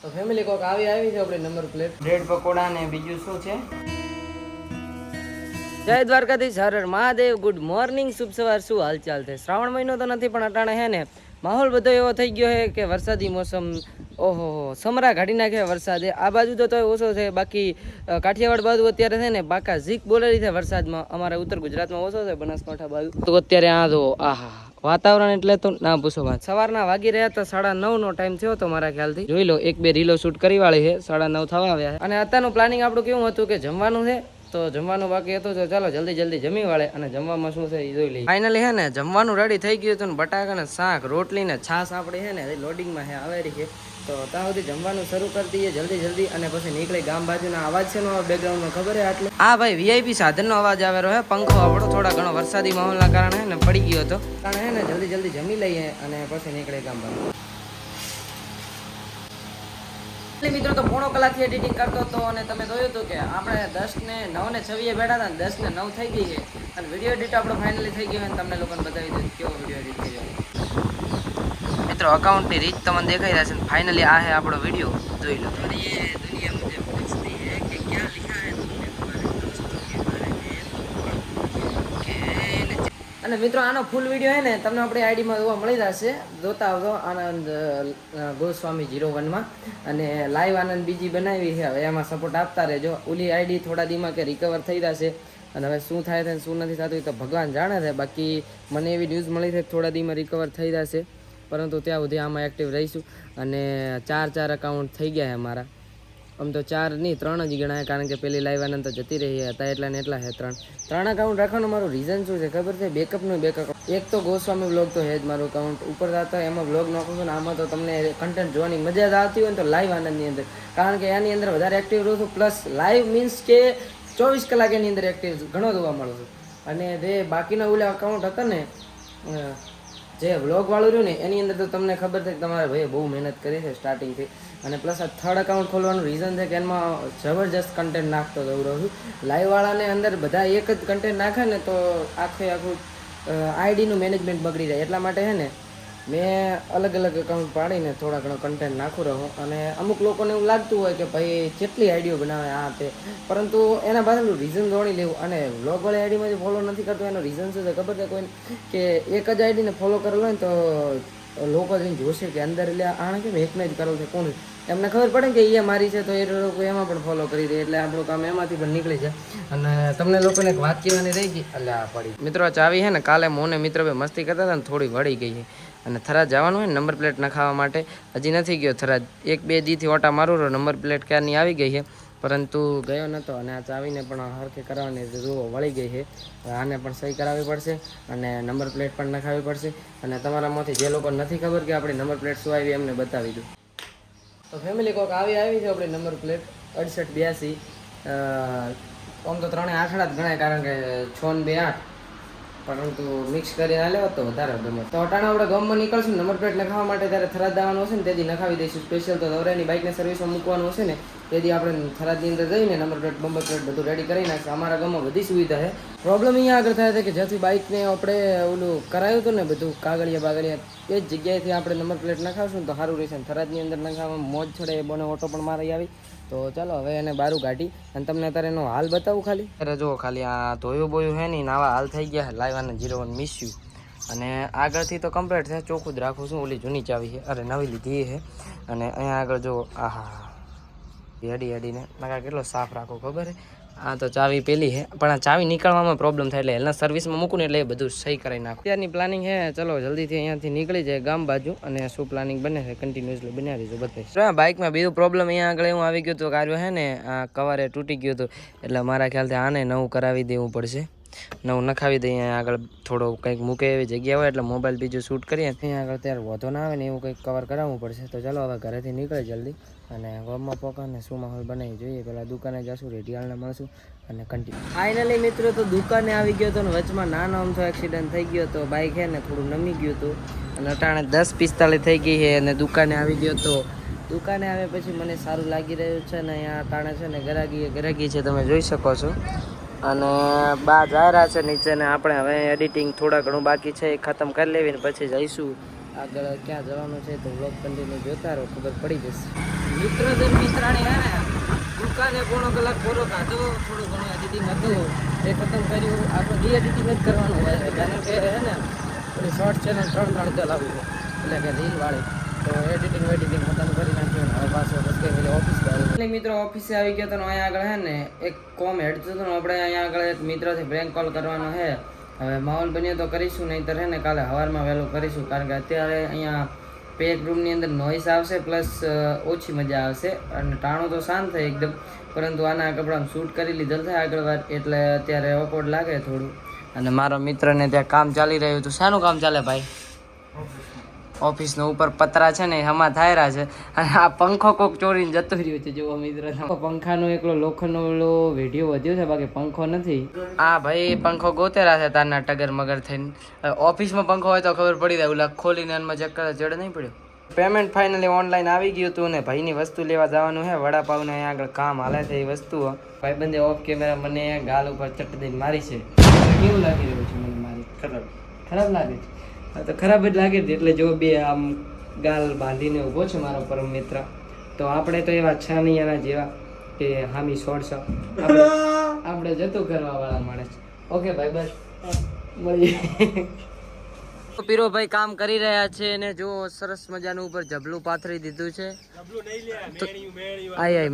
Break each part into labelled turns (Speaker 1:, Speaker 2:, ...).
Speaker 1: તો ફેમિલી કોક આવી છે આપણે નંબર પ્લેટ બ્રેડ પકોડા ને બીજું શું છે? જય દ્વારકાધીશ, હર હર મહાદેવ. ગુડ મોર્નિંગ, શુભ સવાર. શું હાલચાલ છે? શ્રાવણ મહિનો તો નથી પણ અટાણે હે ને માહોલ બધો એવો થઈ ગયો છે કે વરસાદી મોસમ, ઓહો સમરા કાઢી નાખે વરસાદે. આ બાજુ તો તોય ઓછો છે, બાકી કાઠિયાવાડ બાજુ અત્યારે છે ને બાકા ઝીક બોલેલી છે વરસાદમાં. અમારા ઉત્તર ગુજરાતમાં ઓછો છે, બનાસકાંઠા બાજુ તો અત્યારે આ જો આહા વાતાવરણ એટલે તો ના પૂછો વાત. સવારના વાગી રહ્યા હતા 9:30 નો ટાઈમ થયો તો મારા ખ્યાલથી. જોઈ લો, 1-2 રીલો શૂટ કરી વાળી છે, 9:30 થવા આવ્યા. અને અત્યારનું પ્લાનિંગ આપણું કેવું હતું કે જમવાનું છે, તો જમવાનું બાકી હતું તો ચાલો જલ્દી જમી વાળે. અને જમવામાં શું છે એ જોઈ લઈએ. ફાઇનલી હે ને જમવાનું રેડી થઈ ગયું હતું ને બટાકા ને શાક, રોટલી ને છાશ આપણી છે ને લોડિંગમાં હે આવેલી છે. તો ત્યાં સુધી જમવાનું શરૂ કરી દઈએ જલ્દી અને પછી નીકળી ગામ બાજુના. અવાજ છે નો બેકગ્રાઉન્ડનો ખબર હે આટલે? હા ભાઈ, વીઆઈપી સાધનનો અવાજ આવેલો હે. પંખો આપણો થોડા ઘણો વરસાદી માહોલના કારણે હે ને પડી ગયો હતો. કારણ હે ને જલ્દી જમી લઈએ અને પછી નીકળે ગામ બાજુ. મિત્રો તો પોણો કલાકથી એડિટિંગ કરતો હતો અને તમે જોયું હતું કે આપણે 9:06 બેઠા હતા ને 10:09 થઈ ગઈ છે. અને વિડીયો એડિટ આપણો ફાઇનલી થઈ ગયો અને તમને લોકોને બતાવી દઉં કેવો વિડીયો એડિટ કર્યો. મિત્રો અકાઉન્ટની રીત તમને દેખાઈ રહેશે. ફાઇનલી આ હે આપણો વિડીયો, જોઈ લો. દુનિયા મુझे पूछती है कि क्या लिखा है तुमने અને મિત્રો આનો ફૂલ વિડીયો હે ને તમને આપણી આઈડીમાં જોવા મળી જશે. જોતા આવજો આનંદ ગોસ્વામી 01માં. અને લાઈવ આનંદ બીજી બનાવી છે, હવે એમાં સપોર્ટ આપતા રહેજો. ઓલી આઈડી થોડા દીમાં કે રિકવર થઈ જશે અને હવે શું થાય છે શું નથી થતું એ તો ભગવાન જાણે છે. બાકી મને એવી ન્યૂઝ મળી છે થોડા દીમાં રિકવર થઈ જશે, પરંતુ ત્યાં સુધી આમાં એક્ટિવ રહીશું. અને 4 અકાઉન્ટ થઈ ગયા છે મારા. આમ તો 4 નહીં 3 જ ગણાય, કારણ કે પેલી લાઈવ આનંદ તો જતી રહી હતા એટલા ને એટલા છે. 3 અકાઉન્ટ રાખવાનું મારું રીઝન શું છે ખબર છે? બેકઅપનું બેકઅપ. એક તો ગોસ્વામી બ્લોગ તો છે જ મારું અકાઉન્ટ, ઉપર જતા એમાં બ્લોગ નાખું છું ને આમાં તો તમને કન્ટેન્ટ જોવાની મજા જ આવતી હોય ને તો લાઈવ આનંદની અંદર, કારણ કે એની અંદર વધારે એક્ટિવ રહું છું. પ્લસ લાઈવ મીન્સ કે 24 કલાક એની અંદર એક્ટિવ ઘણો જોવા મળું છું. અને જે બાકીના ઓલા અકાઉન્ટ હતા ને જે વ્લોગ વાળું રહ્યું ને એની અંદર તો તમને ખબર છે કે તમારે ભાઈ બહુ મહેનત કરી છે સ્ટાર્ટિંગથી. અને પ્લસ આ 3rd અકાઉન્ટ ખોલવાનું રીઝન છે કે એમાં જબરજસ્ત કન્ટેન્ટ નાખતો જવું રહું છું. લાઈવવાળાને અંદર બધા એક જ કન્ટેન્ટ નાખે ને તો આખું આઈડીનું મેનેજમેન્ટ બગડી જાય. એટલા માટે છે ને મેં અલગ અકાઉન્ટ પાડીને થોડા ઘણો કન્ટેન્ટ નાખું રહું. અને અમુક લોકોને એવું લાગતું હોય કે ભાઈ કેટલી આઈડીઓ બનાવે આ તે, પરંતુ એના પાછળનું રીઝન જોડી લેવું. અને વ્લોગવાળી આઈડીમાં જે ફોલો નથી કરતો એનો રીઝન શું છે ખબર છે કોઈને? કે એક જ આઈડીને ફોલો કરેલો હોય ને તો લોકો જઈને જોશે કે અંદર એટલે આણે કેમ એકને જ કરેલું છે કોણ, એમને ખબર પડે કે એ મારી છે તો એ લોકો એમાં પણ ફોલો કરી દે. એટલે આપણું કામ એમાંથી પણ નીકળી જાય. અને તમને લોકોને એક વાત કહેવાની રહી ગઈ એટલે આ પડી. મિત્રો ચાવી છે ને કાલે મોને મિત્ર ભાઈ મસ્તી કરતા હતા ને થોડી વળી ગઈ છે. અને થરાદ જવાનું હોય ને નંબર પ્લેટ નખાવવા માટે, હજી નથી ગયો થરાદ. 1-2 દીથી ઓટા મારું રહ્યો, નંબર પ્લેટ ક્યારની આવી ગઈ છે પરંતુ ગયો નહોતો. અને આ ચાવીને પણ હરખે કરાવવાની જુઓ વળી ગઈ છે. આને પણ સહી કરાવવી પડશે અને નંબર પ્લેટ પણ નખાવવી પડશે. અને તમારામાંથી જે લોકો નથી ખબર કે આપણી નંબર પ્લેટ શું આવી એમને બતાવી દઉં. તો ફેમિલી કોક આવી છે આપણી નંબર પ્લેટ 6882. આમ તો 3 આંકડા જ ગણાય, કારણ કે 6 ને 2 8, પરંતુ મિક્સ કરીને આલ્યો તો વધારે ગમે. તો અટાણા આપણે ગામમાં નીકળશું નંબર પ્લેટ નખાવવા માટે. ત્યારે થરાદ આવવાનું હશે ને તેથી નખાવી દઈશું સ્પેશિયલ. તો દોરાની બાઇકને સર્વિસમાં મૂકવાનું હશે ને તેથી આપણે થરાદની અંદર જઈને નંબર પ્લેટ બધું રેડી કરી નાખીશું. અમારા ગામમાં બધી સુવિધા છે. પ્રોબ્લેમ અહીંયા આગળ થાય છે કે જ્યાંથી બાઇકને આપણે ઓલું કરાયું હતું ને બધું કાગળિયા એ જ જગ્યાએથી આપણે નંબર પ્લેટ નખાવશું ને તો સારું રહેશે. ને થરાદની અંદર નખાવવામાં મોજ છોડે એ બોને ઓટો પણ મારી આવી. તો ચાલો હવે એને બારું કાઢી અને તમને અત્યારે એનો હાલ બતાવું ખાલી. અરે જો ખાલી આ ધોયું બોયું હે નહીં આવા હાલ થઈ ગયા. લાઈવ અને 01 મિસ યુ. અને આગળથી તો કમ્પ્લીટ છે, ચોખ્ખું જ રાખું છું. ઓલી જૂની ચાવી છે, અરે નવી લીધી છે. અને અહીંયા આગળ જો આહા હેડીને નકા કેટલો સાફ રાખો ખબર છે. આ તો ચાવી પેલી છે પણ આ ચાવી નીકળવામાં પ્રોબ્લેમ થાય એટલે એના સર્વિસમાં મૂકું ને એટલે એ બધું સહી કરાવી નાખું. અત્યારની પ્લાનિંગ છે ચલો જલ્દીથી અહીંયાથી નીકળી જાય ગામ બાજુ. અને શું પ્લાનિંગ બને છે કન્ટિન્યુઅસલી બનાવી દઈશું બતાવીશ. બાઇકમાં બીજું પ્રોબ્લેમ અહીંયા આગળ એવું આવી ગયું હતું કે આવ્યો છે ને આ કવરે તૂટી ગયું હતું. એટલે મારા ખ્યાલથી આને નવું કરાવી દેવું પડશે. નવું નખાવી દઈએ. અહીંયા આગળ થોડો કંઈક મૂકે એવી જગ્યા હોય એટલે મોબાઈલ બીજું શૂટ કરીએ અહીંયા આગળ ત્યારે વધો ના આવે ને એવું કંઈક કવર કરાવવું પડશે. તો ચાલો હવે ઘરેથી નીકળે જલ્દી અને ગામમાં પોકાને શું માહોલ બનાવી જોઈએ. પહેલાં દુકાને જશું, રેડિયાળને મળશું અને કન્ટિન્યુ. ફાઇનલી મિત્રો તો દુકાને આવી ગયો હતો ને વચમાં નાનો અમથો એક્સિડન્ટ થઈ ગયો હતો. બાઇક છે ને થોડું નમી ગયું હતું અને અટાણે 10:45 થઈ ગઈ છે અને દુકાને આવી ગયો તો. દુકાને આવે પછી મને સારું લાગી રહ્યું છે ને અહીંયા અટાણે છે ને ગરાગી છે તમે જોઈ શકો છો. અને બા જાહેરા છે નીચે ને આપણે હવે એડિટિંગ થોડા ઘણું બાકી છે એ ખતમ કરી લેવી ને પછી જઈશું આગળ. ક્યાં જવાનું છે તો વ્લોગ કન્ટિન્યુ જોતા રહો, ખબર પડી જશે. મિત્ર છે મિત્રાણી હે ને દુકાને પોણો કલાક પૂરો કાઢો થોડું ઘણું એડિટિંગ હતું એ ખતમ કર્યું. આપણે રી એડિટિંગ જ કરવાનું હોય કારણ કે હે ને થોડી શોર્ટ ચેનલ 3 ચલાવવી એટલે કે રીલ વાળી તો એડિટિંગ ખતમ કરી નાખ્યું હવે પાછો પછી ઓફિસ એટલે મિત્રો ઓફિસે આવી ગયો તો અહીંયા આગળ હે ને એક કોમ હેડ તો આપણે અહીંયા આગળ એક મિત્રથી પ્રેન્ક કોલ કરવાનો છે. હવે માહોલ બન્યો તો કરીશું, નહીંતર હે ને કાલે સવારમાં વહેલું કરીશું કારણ કે અત્યારે અહીંયા પેક રૂમની અંદર નોઈસ આવશે પ્લસ ઓછી મજા આવશે અને ટાણું તો શાંત થાય એકદમ, પરંતુ આના કપડાં શૂટ કરી લીધેલ થાય આગળ વાર એટલે અત્યારે ઓકવર્ડ લાગે થોડું. અને મારો મિત્રને ત્યાં કામ ચાલી રહ્યું હતું. શાનું કામ ચાલે ભાઈ? ઓફિસનો ઉપર પતરા છે ને હમા થાયરા છે અને આ પંખો કોક ચોરીને જતો રહ્યો છે. જો મિત્ર પંખાનો એકલો લોખંડનો વિડીયો વધ્યો છે, બાકી પંખો નથી. હા ભાઈ પંખો ગોતેરા છે તારના ટગર મગર થઈને. ઓફિસમાં પંખો હોય તો ખબર પડી જાય, ઓલા ખોલીને એમાં ચક્કર ચડે નહીં પડ્યો. પેમેન્ટ ફાઇનલી ઓનલાઈન આવી ગયું હતું ને ભાઈની વસ્તુ લેવા જવાનું છે. વડાપાવને અહીંયા આગળ કામ હાલે છે એ વસ્તુઓ. ભાઈબંધે ઓફ કેમેરા મને ગાલ ઉપર ચટ દઈને મારી છે. કેવું લાગી રહ્યું છે મને મારી? ખરાબ લાગે છે. તો ખરાબ જ લાગે છે એટલે જો બે આમ ગાલ બાંધીને ઊભો છે મારો પરમ મિત્ર. તો આપણે તો એવા છ નહીં એના જેવા કે હામી સોડસો આપણે જતું કરવા વાળા માણસ. ઓકે ભાઈ બસ મળીએ. પીરો ભાઈ કામ કરી રહ્યા છે અને જો સરસ મજાનું ઉપર જબલું પાથરી દીધું છે.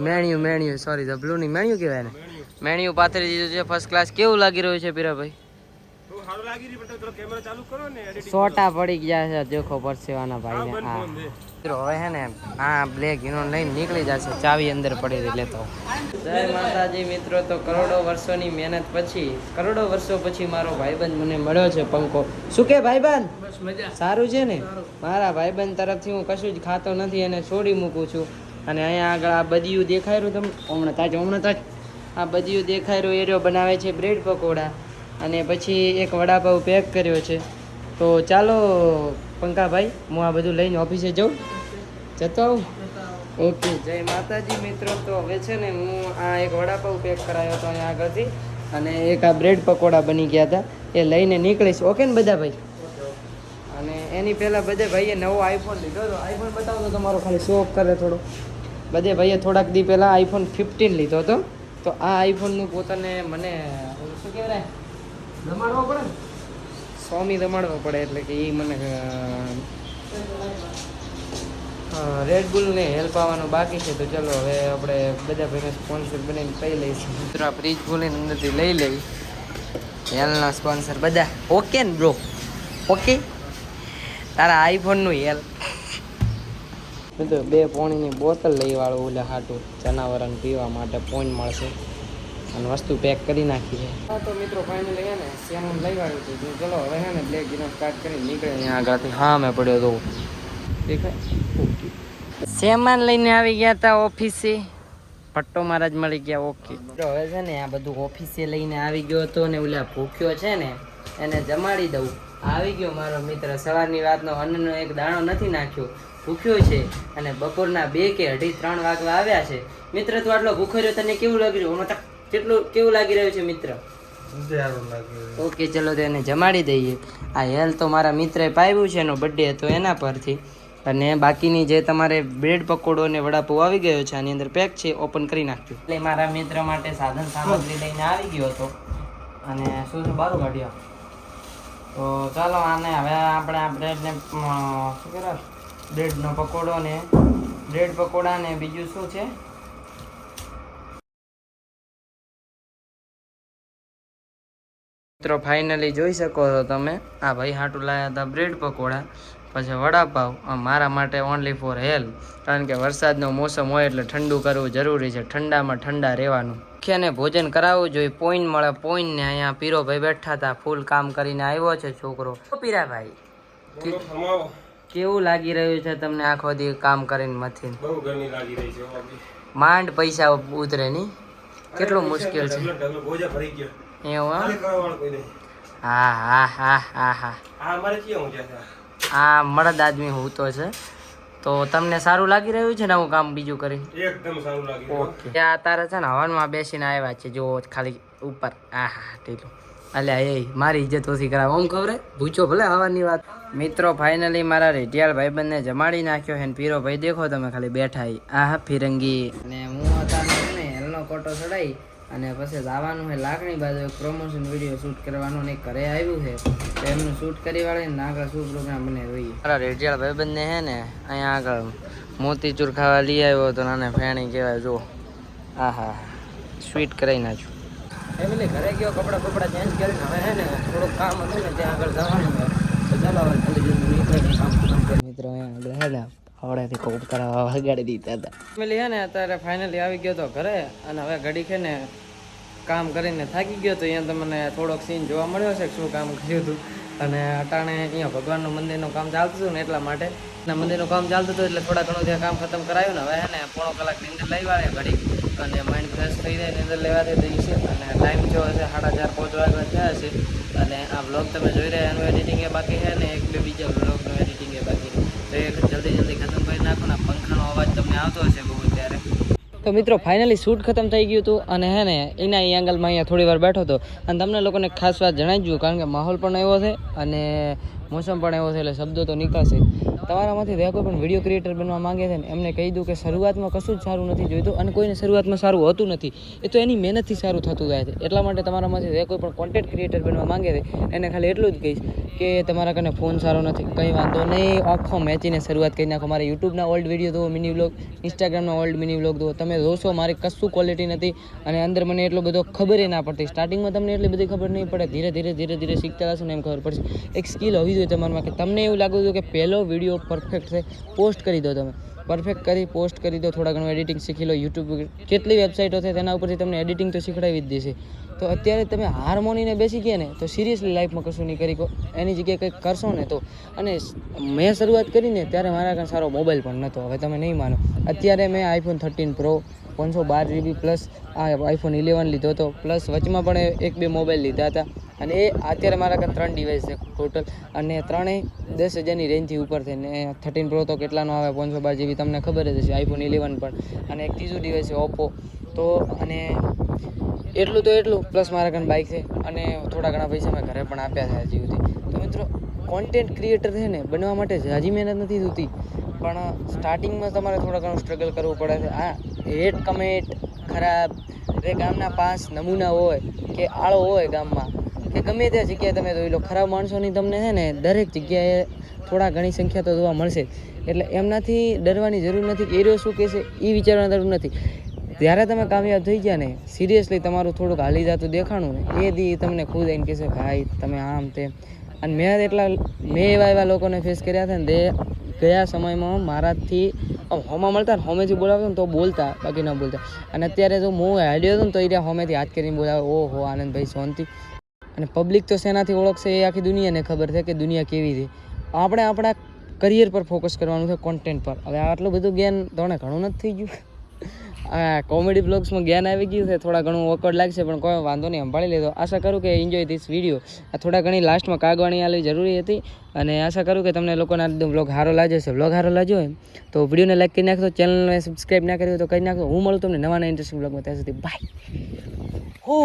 Speaker 1: મેણ્યું સોરી જબલું નહીં મેણ્યું કહેવાય ને. મેણ્યું પાથરી દીધું છે ફર્સ્ટ ક્લાસ. કેવું લાગી રહ્યું છે પીરા ભાઈ? સોટા પડી ગયા છે દેખો પરસેવાના ભાઈ ને. હા હવે હે ને આ બ્લેક યુનો લઈને નીકળી જશે, ચાવી અંદર પડી લેતો. જય માતાજી મિત્રો. તો કરોડો વર્ષોની મહેનત પછી કરોડો વર્ષો પછી મારો ભાઈબંધ મને મળ્યો છે પંખો. શું કે ભાઈબંધ? બસ મજા. સારું છે ને? મારા ભાઈબંધ તરફથી હું કશું જ ખાતો નથી અને છોડી મૂકું છું. અને અહીંયા આગળ આ બદિયું દેખાય રહ્યું તમને હમણાં તાજ આ બદિયું દેખાય રહ્યું એરિયો બનાવે છે બ્રેડ પકોડા અને પછી એક વડાપાવ પેક કર્યો છે. તો ચાલો પંકાભાઈ હું આ બધું લઈને ઓફિસે જતો આવું. ઓકે જય માતાજી મિત્રો. તો હવે છે ને હું આ એક વડાપાવ પેક કરાયો હતો અહીંયા આગળથી અને એક આ બ્રેડ પકોડા બની ગયા હતા એ લઈને નીકળીશ. ઓકે ને બધા ભાઈ? અને એની પહેલાં બધે ભાઈએ નવો આઈફોન લીધો હતો. આઈફોન બતાવો તો તમારો ખાલી શો ઓફ કરે થોડો. બધે ભાઈએ થોડાક દી પહેલાં આઈફોન 15 લીધો હતો. તો આ આઈફોનનું પોતાને મને શું કહેવાય દમાડવો પડે ને, સ્વામી દમાડવો પડે એટલે કે એ મને રેડબુલને હેલ્પ આવવાનું બાકી છે. તો ચલો હવે આપણે બધા ભાઈને સ્પોન્સર બનાવીને કહી લઈશું. મિત્રો આ ફ્રીજ બોલીને અંદરથી લઈ લેવી હેલના સ્પોન્સર બધા. ઓકે ને બ્રો? ઓકે તારા આઈફોનનું હેલ. મિત્રો 2 પોણીની બોટલ લઈ વાળું ઓલા હાટું જનાવરને પીવા માટે પોઈન્ટ મળશે અને વસ્તુ પેક કરી નાખી છે. હા તો મિત્રો ફાઇનલી હે ને સેમન લઈ વાળ્યું હતું. ચલો હવે હે ને બ્લેક જીનો સ્ટાર્ટ કરી નીકળે અહીંયા આગળથી. હા મેં પડ્યો તો દેખાય. સેમન લઈને આવી ગયા હતા ઓફિસે. પટ્ટો મહારાજ મળી ગયા. ઓકે હવે છે ને આ બધું ઓફિસે લઈને આવી ગયો હતો ને ઓલા ભૂખ્યો છે ને એને જમાડી દઉં. આવી ગયો મારો મિત્ર. સવારની વાતનો અન્નનો એક દાણો નથી નાખ્યો, ભૂખ્યો છે અને બપોરના 2 કે 2:30 વાગવા આવ્યા છે. મિત્ર તું આટલો ભૂખો રહ્યો, તને કેવું લાગી રહ્યું? કેટલું કેવું લાગી રહ્યું છે મિત્ર? ઓકે ચલો તો એને જમાડી દઈએ. આ હેલ તો મારા મિત્રએ પાવ્યું છે, એનો બર્થડે હતો એના પરથી. અને બાકીની જે તમારે બ્રેડ પકોડો ને વડાપાવ આવી ગયો છે આની અંદર પેક છે, ઓપન કરી નાખ્યું. એટલે મારા મિત્ર માટે સાધન સામગ્રી લઈને આવી ગયો હતો અને શું બારું કાઢ્યો. તો ચાલો આને હવે આપણે આ બ્રેડને શું કહેવાય બ્રેડનો પકોડો ને બ્રેડ પકોડા ને બીજું શું છે મિત્રો ફાઇનલી જોઈ શકો છો તમે. આ ભાઈ હાટું લાવ્યા હતા બ્રેડ પકોડા, પછી વડાપાવ. મારા માટે ઓનલી ફોર હેલ, કારણ કે વરસાદનો મોસમ હોય એટલે ઠંડુ કરવું જરૂરી છે, ઠંડામાં ઠંડા રહેવાનું. મુખ્યને ભોજન કરાવવું જોઈએ, પોઈન્ટ મળે પોઈન્ટ ને. અહીંયા પીરોભાઈ બેઠા હતા, ફૂલ કામ કરીને આવ્યો છે છોકરો. પીરાભાઈ કેવું લાગી રહ્યું છે તમને આખો દી કામ કરીને મથી?
Speaker 2: બહુ ગરમી લાગી રહી છે.
Speaker 1: માંડ પૈસા ઉતરે નહીં, કેટલું મુશ્કેલ છે એવું? હા હા હા હા હા આ મળદ આદમી હું તો છે. તો તમને સારું લાગી રહ્યું છે ને હું કામ બીજું કરી?
Speaker 2: એકદમ સારું લાગી રહ્યું.
Speaker 1: ઓકે આ તારે છે ને હવનમાં બેસીને આવ્યા છે જો ખાલી ઉપર. આ હા ઢીલું અલ્યા એ મારી ઇજ્જત ઓછી કરાવે ઓમ ખબર પૂછો ભલે હવાની વાત. મિત્રો ફાઇનલી મારા રેટિયાળ ભાઈબંધને જમાડી નાખ્યો છે ને પીરો ભાઈ દેખો તમે ખાલી બેઠા આ ફિરંગી ને હું અત્યારે ને હેલનો કોટો ચડાઈ અને પછી જવાનું છે લાકડી બાજુ એક પ્રમોશન વિડીયો શૂટ કરવાનો ને ઘરે આવ્યું છે તો એમનું શૂટ કરી વાળીને ને આગળ શું પ્રોગ્રામ બને જોઈએ. મારા રેટિયાળ ભાઈબંધને છે ને અહીંયા આગળ મોતીચૂર ખાવા લઈ આવ્યો હતો નાને ફેણી કહેવાય જો આહા સ્વીટ કરાવી નાખ્યું. ફેમિલી ઘરે ગયો કપડાં ચેન્જ કરીને હવે હે ને થોડુંક કામ હતું ને ત્યાં આગળ જવાનું છે તો ચાલો હવે જલ્દી જલ્દી નીકળીને કામ કરી. મિત્રો અહીંયા આગળ હે ને હવડેથી કોપ કરાવવા વગાડી દીધા હતા. ફેમિલી હે ને અત્યારે ફાઇનલી આવી ગયો તો ઘરે અને હવે ઘડી છે ને કામ કરીને થાકી ગયો તો અહીંયા તમને થોડોક સીન જોવા મળ્યો છે શું કામ કર્યું હતું અને અટાણે અહીંયા ભગવાનનું મંદિરનું કામ ચાલતું હતું ને એટલા માટે મંદિરનું કામ ચાલતું હતું એટલે થોડા ઘણું ત્યાં કામ ખતમ કરાયું ને હવે હે ને પોણો કલાકની અંદર લઈ વાળે ઘડી અને માઇન્ડ ફ્રેશ થઈ જાય એની અંદર લેવા દઈ છે અને ટાઈમ જો હશે 4:30 5 વાગ્યા થયા છે અને આ બ્લોગ તમે જોઈ રહ્યા એનું એડિટિંગ એ બાકી છે ને એક બે બીજા બ્લોગનું એડિટિંગ એ બાકી તો એ જલ્દી ખતમ કરી નાખો ને પંખાનો અવાજ તમને આવતો હશે બહુ ત્યારે. તો મિત્રો ફાઇનલી શૂટ ખતમ થઈ ગયું હતું અને હે ને એના એંગલમાં અહીંયા થોડી વાર બેઠો હતો અને તમને લોકોને ખાસ વાત જણાવી દઉં કારણ કે માહોલ પણ એવો છે અને મોસમ પણ એવો છે એટલે શબ્દો તો નીકળશે. તમારામાંથી જે કોઈ પણ વિડીયો ક્રિએટર બનવા માંગે છે ને એમને કહી દઉં કે શરૂઆતમાં કશું જ સારું નથી જોઈતું અને કોઈને શરૂઆતમાં સારું હોતું નથી એ તો એની મહેનતથી સારું થતું જાય છે. એટલા માટે તમારામાંથી જે કોઈ પણ કોન્ટેન્ટ ક્રિએટર બનવા માંગે છે એને ખાલી એટલું જ કહીશ કે તમારા કને ફોન સારો નથી કંઈ વાંધો નહીં આખો મેચીને શરૂઆત કરી નાખો. મારા યુટ્યુબના ઓલ્ડ વિડીયો જુઓ મિની વ્લોગ ઇન્સ્ટાગ્રામના ઓલ્ડ મિની વ્લોગ જુઓ તમે જોશો મારી કશું ક્વોલિટી નથી અને અંદર મને એટલો બધો ખબર ના પડતી. સ્ટાર્ટિંગમાં તમને એટલી બધી ખબર નહીં પડે ધીરે ધીરે શીખતા હશો ને એમ ખબર પડશે. એક સ્કિલ હોવી જોઈએ તમારામાં કે તમને એવું લાગતું હતું કે પહેલો વિડીયો પરફેક્ટ છે પોસ્ટ કરી દો તમે પરફેક્ટ કરી પોસ્ટ કરી દો થોડા ઘણું એડિટિંગ શીખી લો. યુટ્યુબ કેટલી વેબસાઇટો છે તેના ઉપરથી તમને એડિટિંગ તો શીખડાવી જ દેશે. તો અત્યારે તમે હાર્મોનીને બેસી ગયા ને તો સિરિયસલી લાઈફમાં કશું નહીં કરી એની જગ્યાએ કંઈક કરશો ને તો. અને મેં શરૂઆત કરીને ત્યારે મારા કારણે સારો મોબાઈલ પણ નહોતો. હવે તમે નહીં માનો અત્યારે મેં iPhone 13 Pro 512 GB પ્લસ આ iPhone 11 લીધો હતો પ્લસ વચમાં પણ એક બે મોબાઈલ લીધા હતા અને એ અત્યારે મારા કારણે 3 ડિવાઇસ છે ટોટલ અને ત્રણેય 10,000ની રેન્જથી ઉપર છે ને 13 Pro તો કેટલાનો આવે 512 GB તમને ખબર જ હશે iPhone 11 પણ અને એક ત્રીજું ડિવાઇસ છે Oppo તો અને એટલું પ્લસ મારા કારણે બાઇક છે અને થોડા ઘણા પૈસા મેં ઘરે પણ આપ્યા છે હજી સુધી. તો મિત્રો કોન્ટેન્ટ ક્રિએટર છે ને બનવા માટે હજી મહેનત નથી થતી પણ સ્ટાર્ટિંગમાં તમારે થોડા ઘણું સ્ટ્રગલ કરવું પડે છે. આ હેટ કમેન્ટ ખરાબ જે ગામના 5 નમૂના હોય કે આળો હોય ગામમાં કે ગમે તે જગ્યાએ તમે જોઈ લો ખરાબ માણસોની તમને છે ને દરેક જગ્યાએ થોડા ઘણી સંખ્યા તો જોવા મળશે એટલે એમનાથી ડરવાની જરૂર નથી. એરિયો શું કહેશે એ વિચારવાની જરૂર નથી. જ્યારે તમે કામયાબ થઈ ગયા ને સિરિયસલી તમારું થોડુંક હાલી જતું દેખાણું ને એ દી તમને ખુદ આવીને કહેશે ભાઈ તમે આમ તેમ. અને મેં એવા લોકોને ફેસ કર્યા હતા ને તે ગયા સમયમાં મારાથી હોમાં મળતા ને હોમેથી બોલાવતો ને તો બોલતા બાકી ન બોલતા અને અત્યારે જો હું હાલ્યો હતો ને તો એ હોમેથી હાથ કરીને બોલાવે ઓહો આનંદભાઈ શાંતિ. અને પબ્લિક તો શેનાથી ઓળખશે એ આખી દુનિયાને ખબર છે કે દુનિયા કેવી છે. આપણે આપણા કરિયર પર ફોકસ કરવાનું છે કોન્ટેન્ટ પર. હવે આટલું બધું જ્ઞાન તમને ઘણું નથી થઈ ગયું. આ કોમેડી બ્લોગ્સમાં જ્ઞાન આવી ગયું છે થોડા ઘણું ઓકવર્ડ લાગશે પણ કોઈ વાંધો નહીં સંભાળી લેજો. આશા કરું કે એન્જોય ધીસ વિડીયો. આ થોડા ઘણી લાસ્ટમાં કાગવાણી આલવી જરૂરી હતી અને આશા કરું કે તમને લોકોને આ બ્લોગ સારો લાગ્યો છે. બ્લોગ સારો લાગ્યો હોય તો વિડીયોને લાઈક કરી નાખજો ચેનલને સબસ્ક્રાઈબ ના કરી હોય તો કરી નાખજો. હું મળું તમને નવા ઇન્ટરેસ્ટિંગ બ્લોગમાં ત્યાં સુધી બાય. હો